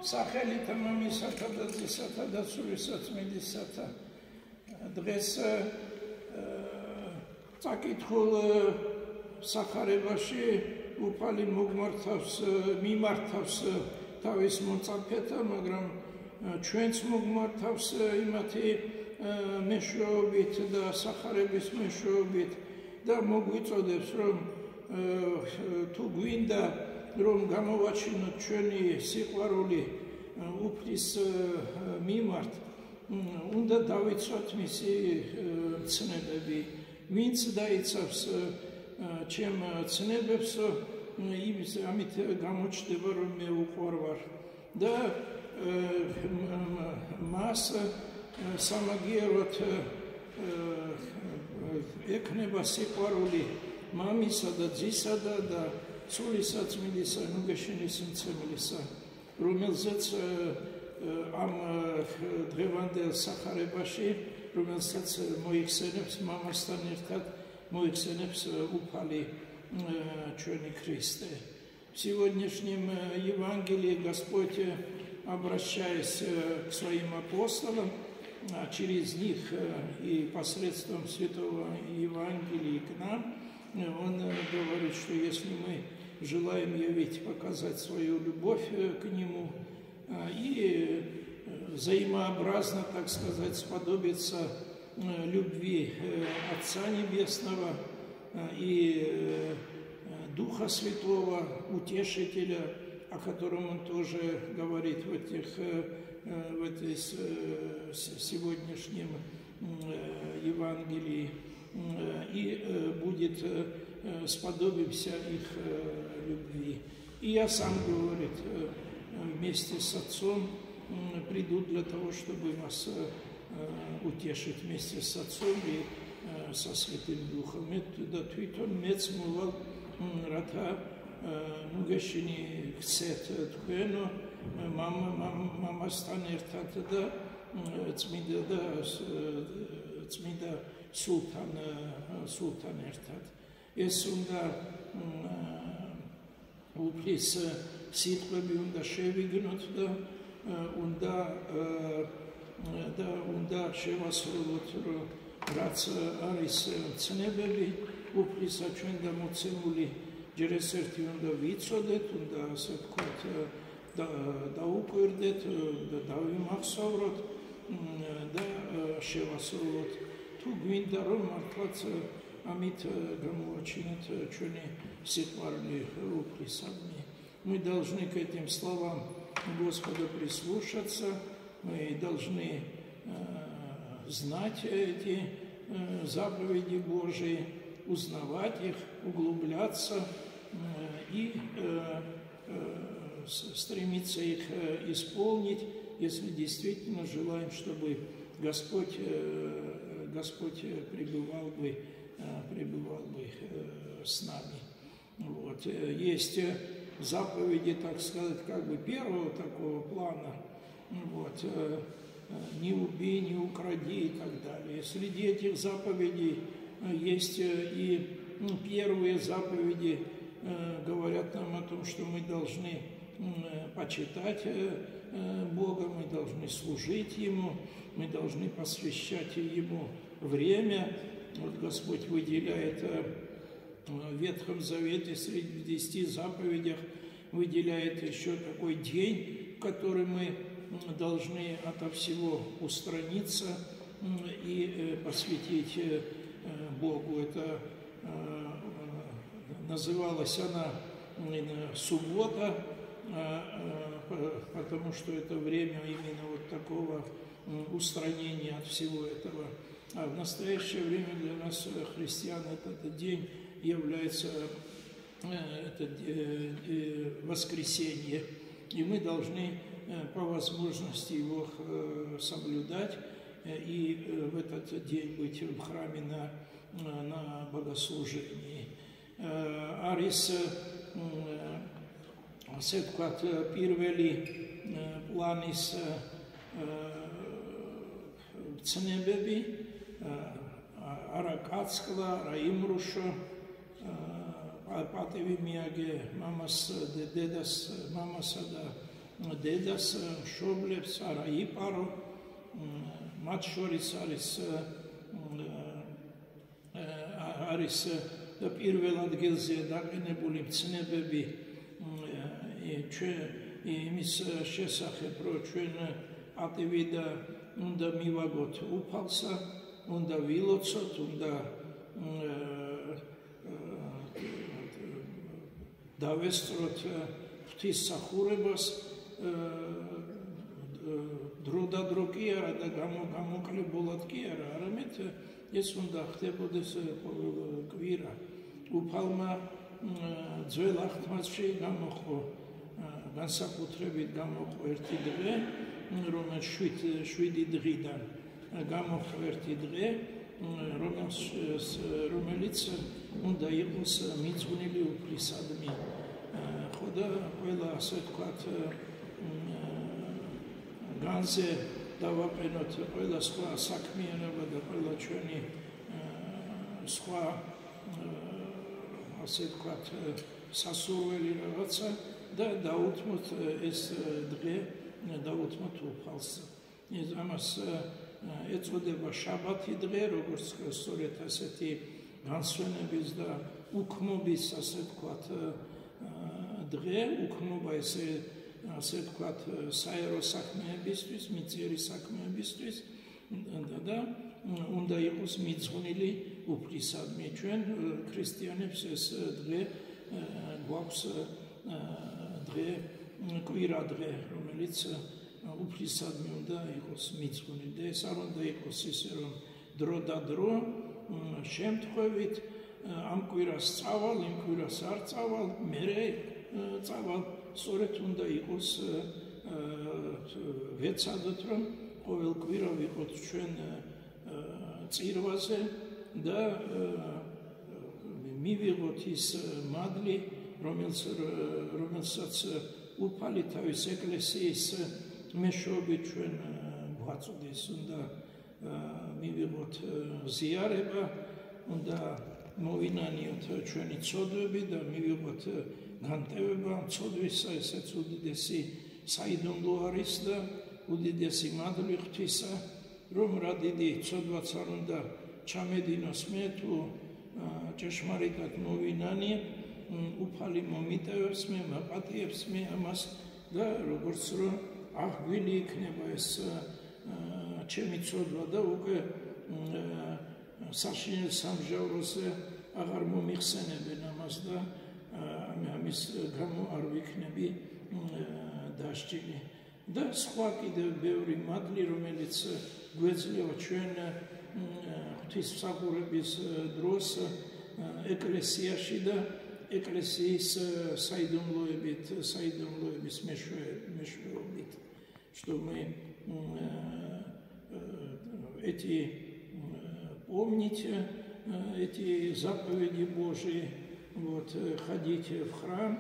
სახელით მამისათა და ძისათა და სულისაწმინდისათა დღეს წაკითხულ სახარებაში უფალი მიმართავს თავის მოწაფეთა, მაგრამ ჩვენც მოგმართავს იმათი მეშვეობით და სახარების მეშვეობით და მოგვიწოდებს, რომ თუ გვინდა რომ გამოვაჩინოთ ჩვენი სიყვარული უფლის მიმართ, უნდა დავიცვათ მისი ცნებები. ვინც დაიცავს ჩემ ცნებებს, ამით გამოჩნდება, რომ მე უყვარვარ და მას სამაგიეროდ ექნება სიყვარული მამისა და ძისა და სულისაწმინდისა ნუგეშინის მცემლისა, რომელზეც ამ დღევანდელ სახარებაში, რომელსაც მოიხსენებს მამასთან ერთად, მოიხსენებს უფალი ჩვენი Христе. В сегодняшнем Евангелии Господь, обращаясь к своим апостолам, через них и посредством Святого Евангелия к нам, Он говорит, что если мы желаем явить, показать свою любовь к Нему и взаимообразно, так сказать, сподобиться любви Отца Небесного и Духа Святого, Утешителя, о котором Он тоже говорит в этой сегодняшнем Евангелии, и будет сподобимся их любви. И я сам, говорит, вместе с Отцом приду для того, чтобы вас утешить вместе с Отцом и со Святым Духом. Это твитон мецмувал рата нугашини хцет тквено мама станертат да цмида სულთან ერთად. ეს უნდა უფლის სიტყვები უნდა შევიგნოთ და უნდა შევასრულოთ, რაც არის ცნებები უფლისა ჩვენ დამოცემული, ჯერ ეს ერთი უნდა ვიცოდეთ, უნდა ასე ვთქვათ დაუკვირდეთ და დავიმახსოვროთ და შევასრულოთ. თუ გვინდა რომ მართლაც ამით გამოვაჩინოთ ჩვენი სიყვარული უფლისადმი. Мы должны к этим словам Господа прислушаться, мы должны знать эти заповеди Божии, узнавать их, углубляться и стремиться их исполнить, если действительно желаем, чтобы Господь пребывал бы с нами. Вот. Есть заповеди, так сказать, как бы первого такого плана. Вот. Не убей, не укради и так далее. Среди этих заповедей есть и первые заповеди, говорят нам о том, что мы должны почитать Бога, мы должны служить Ему, мы должны посвящать Ему время. Вот Господь выделяет в Ветхом Завете среди 10 заповедях, выделяет еще такой день, в который мы должны ото всего устраниться и посвятить Богу. Это называлась она суббота, потому что это время именно вот такого устранения от всего этого. А в настоящее время для нас, христиан, этот день является воскресенье, и мы должны по возможности его соблюдать и в этот день быть в храме на богослужении. Арис სეთქვათ პირველი პლანის ცნებები არა კაცკლა, არა იმრუშო, პატივი მიაგე მამას, დედას, მამასა და დედას მშობლებს არა იპარო, მათ შორის არის პირველ ადგილზე დაყენებული მცნებები იმის შესახებ, რომ ჩვენ პატივი და უნდა მივაგოთ უფალსა, უნდა ვილოცოთ, უნდა დავესწროთ ღვთისმსახურებას, დრო და დრო კი არა და გამოკლებულად კი არა, არამედ ეს უნდა ხდებოდეს ყოველ კვირა. უფალმა ძველ აღთქმაში გამოყო, განსაკუთრებით გამოყო ერთი დღე, რომელიც 7 დღიდან გამოყო ერთი დღე, რომელიც უნდა იყოს მიძღვნილი უფლისადმი. ხო და ყველა ასე ვთქვათ განზე დავაყენოთ ყველა სხვა საქმიანობა და ყველა ჩვენი სხვა ასე ვთქვათ სასურველი რაღაცა და დაუთმოთ ეს დღე, დაუთმოთ უფალს. ამას ეწოდება შაბათი დღე, როგორც სწორედ ასეთი განსვენების და უქმობის ასე ვთქვათ დღე, უქმობა ასე ვთქვათ საერო საქმეებისთვის, მიწიერი საქმეებისთვის და უნდა იყოს მიძღვნილი უფლისადმი. ჩვენ ქრისტიანებს ეს დღე გვაქვს დღე, კვირა დღე, რომელიც უფლისადმი უნდა იყოს მიძღვნილი და ეს არ უნდა იყოს ისე, რომ დრო და დრო შემთხვევით ამ კვირას წავალ, იმ კვირას არ წავალ, მერე წავალ, სწორედ უნდა იყოს ვეცადოთ, რომ ყოველ კვირა ვიყოთ ჩვენ წირვაზე და მივიღოთ ის მადლი, რომელსაც უფალი თავის ეკლესიის მეშვეობით ჩვენ გვაწვდის, უნდა მივიღოთ ზიარება, უნდა მოვინანიოთ ჩვენი ცოდვები და მივიღოთ განტევება ცოდვისა, ესეც უდიდესი საიდუმლო არის და უდიდესი მადლი ღვთისა, რომ რა დიდი ცოდვაც არ უნდა ჩამედინოს მე თუ ჭეშმარიტად მოვინანიებ, უფალი მომიტევებს მე, მაპატიებს მე ამას და როგორც რომ აღგვილი იქნება ეს ჩემი ცოდვა და უკვე საშინელ სამჟავროზე აღარ მომიხსენებენ ამას და ამის გამო არ ვიქნები დასჭილი. და სხვა კიდევ ბევრი მადლი, რომელიც გვეძლევა ჩვენ ღვთისმსახურების დროს ეკლესიაში და ეკლესიის საიდუმლოების მეშვეობით, что мы помните эти заповеди Божии, ходите в храм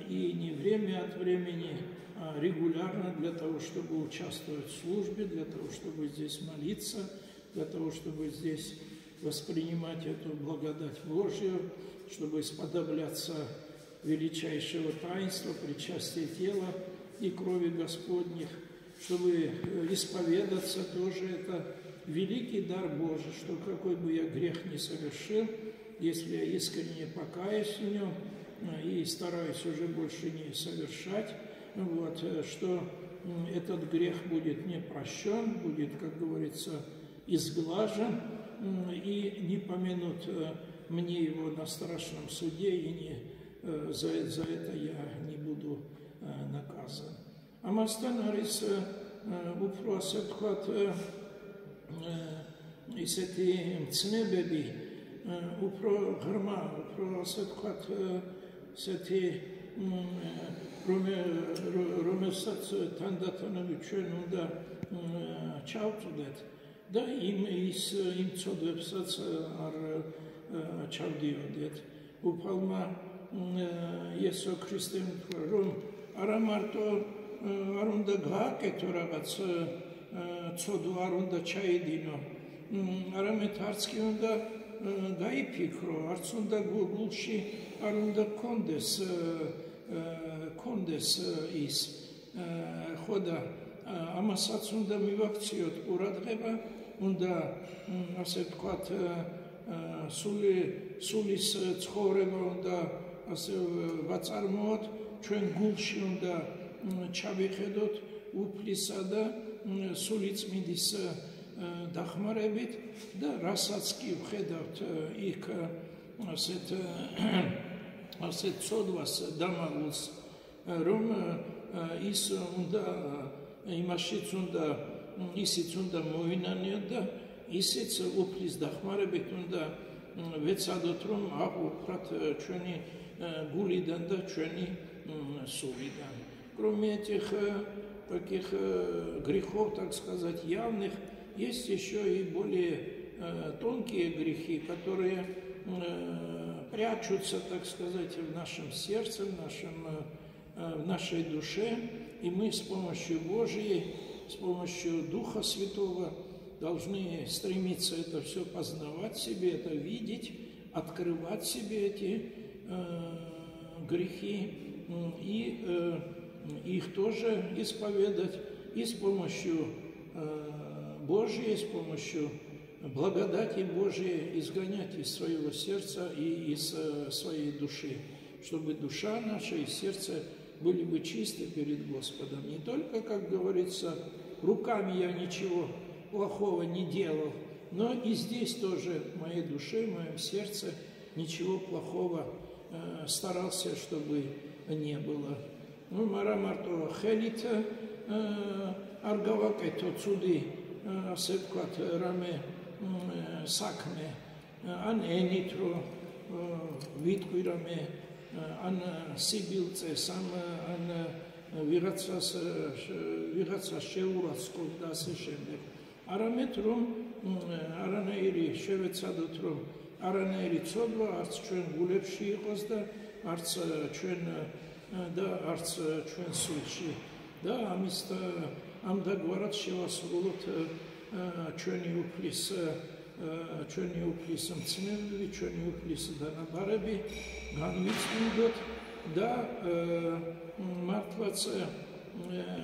и не время от времени, а регулярно для того, чтобы участвовать в службе, для того, чтобы здесь молиться, для того, чтобы здесь воспринимать эту благодать Божию, чтобы сподобляться величайшего таинства, причастия тела и крови Господних, чтобы исповедаться тоже это великий дар Божий, что какой бы я грех ни совершил, если я искренне покаюсь в нем и стараюсь уже больше не совершать, что этот грех будет не прощен, будет, как говорится, изглажен, и не помянут мне его на страшном суде, и за это я не буду наказан. Амастан არის უფრო ასე ვთქვათ ისეთი მცნებები, უფრო ღრმა, უფრო ასე ვთქვათ ესეთი რომელსაც თანდათანობით ჩვენ უნდა ჩავწვდეთ და იმ ცოდვებსაც არ ჩავდიოდეთ. უფალმა იესო ქრისტემ თქვა, რომ არა მარტო არ უნდა გააკეთო რაღაც ცოდვა, არ უნდა ჩაიდინო, არამედ არც კი უნდა გაიფიქრო, არც უნდა გულში არ უნდა კონდეს ის ხოდა ამასაც უნდა მივაქციოთ ყურადღება, უნდა ასე ვთქვათ სულის ცხოვრება უნდა ასე ვაწარმოოთ, ჩვენ გულში უნდა ჩავიხედოთ უფლისა და სულიწმინდის დახმარებით და რასაც კი ვხედავთ იქ ასეთ ცოდვას დამავალს, რომ ის უნდა იმაშიც უნდა ისიც უნდა მოინანიოთ და ისიც უფლის дахмарებით უნდა ვეცადოთ, რომ აღვფრათ ჩვენი гулидан да ჩვენი сулидан. Кроме этих таких грехов, так сказать, явных, есть еще и более тонкие грехи, которые прячутся, так сказать, в нашем сердце, в нашей душе, и мы с помощью Божьей, с помощью Духа Святого должны стремиться это все познавать себе, это видеть, открывать себе эти грехи и их тоже исповедать, и с помощью Божьей, с помощью благодати Божьей изгонять из своего сердца и из своей души, чтобы душа наша и сердце были бы чисты перед Господом. Не только, как говорится, руками я ничего плохого не делал, но и здесь тоже в моей душе, в моем сердце ничего плохого старался, чтобы не было. Ну, марамарто хелит аргавакето цуди сепкат раме сакме ан энитро витკვირame ან სიბილწეს ან ვიღაცას შეურაცხყოფ და ასე შემდეგ. არამედ რომ არანაირი შევეცადოთ, რომ არანაირი ცოდვა არც ჩვენ გულებში იყოს და არც ჩვენ სულში და ამ დაგვარად შევასრულოთ ჩვენი უფლის მცნებები, ჩვენი უფლის დანაბარები, განვიწმინდოთ და მართლაც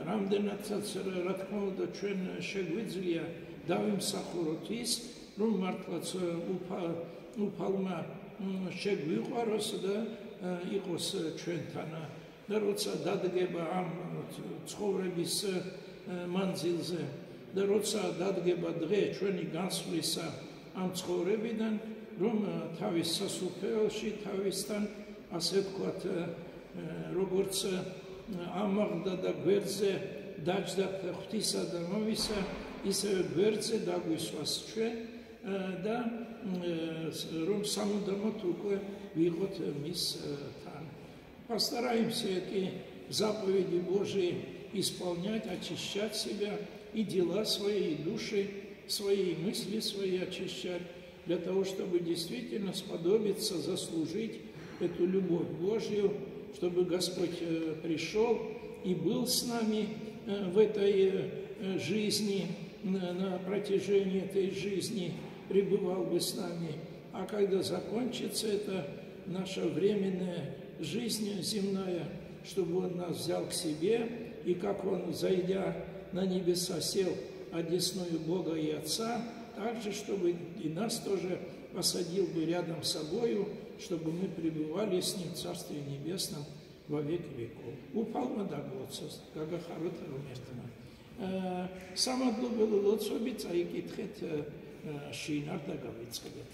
რამდენადაც რა თქმა უნდა ჩვენ შეგვიძლია დავიმსახუროთ ის, რომ მართლაც უფალმა შეგვიყვაროს და იყოს ჩვენთან და როცა დადგება ამ ცხოვრების მანძილზე და როცა დადგება დღე ჩვენი განსვლისა ამ ცხოვრებიდან, რომ თავის სასუფეველში თავისთან ასე ვთქვათ, როგორც ამაღლდა და გვერდზე დაჯდა ღვთისა და მამისა, ისევე გვერდზე დაგვისვას ჩვენ და რომ სამუდამოდ უკვე ვიყოთ მისთან. Постараемся эти заповеди Божьи исполнять, очищать себя и дела свои, и души, свои мысли свои очищать, для того, чтобы действительно сподобиться заслужить эту любовь Божью, чтобы Господь пришел и был с нами в этой жизни, на протяжении этой жизни, пребывал бы с нами. А когда закончится эта наша временная жизнь земная, чтобы Он нас взял к себе, и как Он, зайдя на небеса, сел одесную Бога и Отца, также, чтобы и нас тоже посадил бы рядом с собою, чтобы мы пребывали с Ним в Царстве Небесном во веки веков. Упал мадагоцос, как охарот румертна. Самое глубокое лоцобица и китхет шинар дагавицкабет.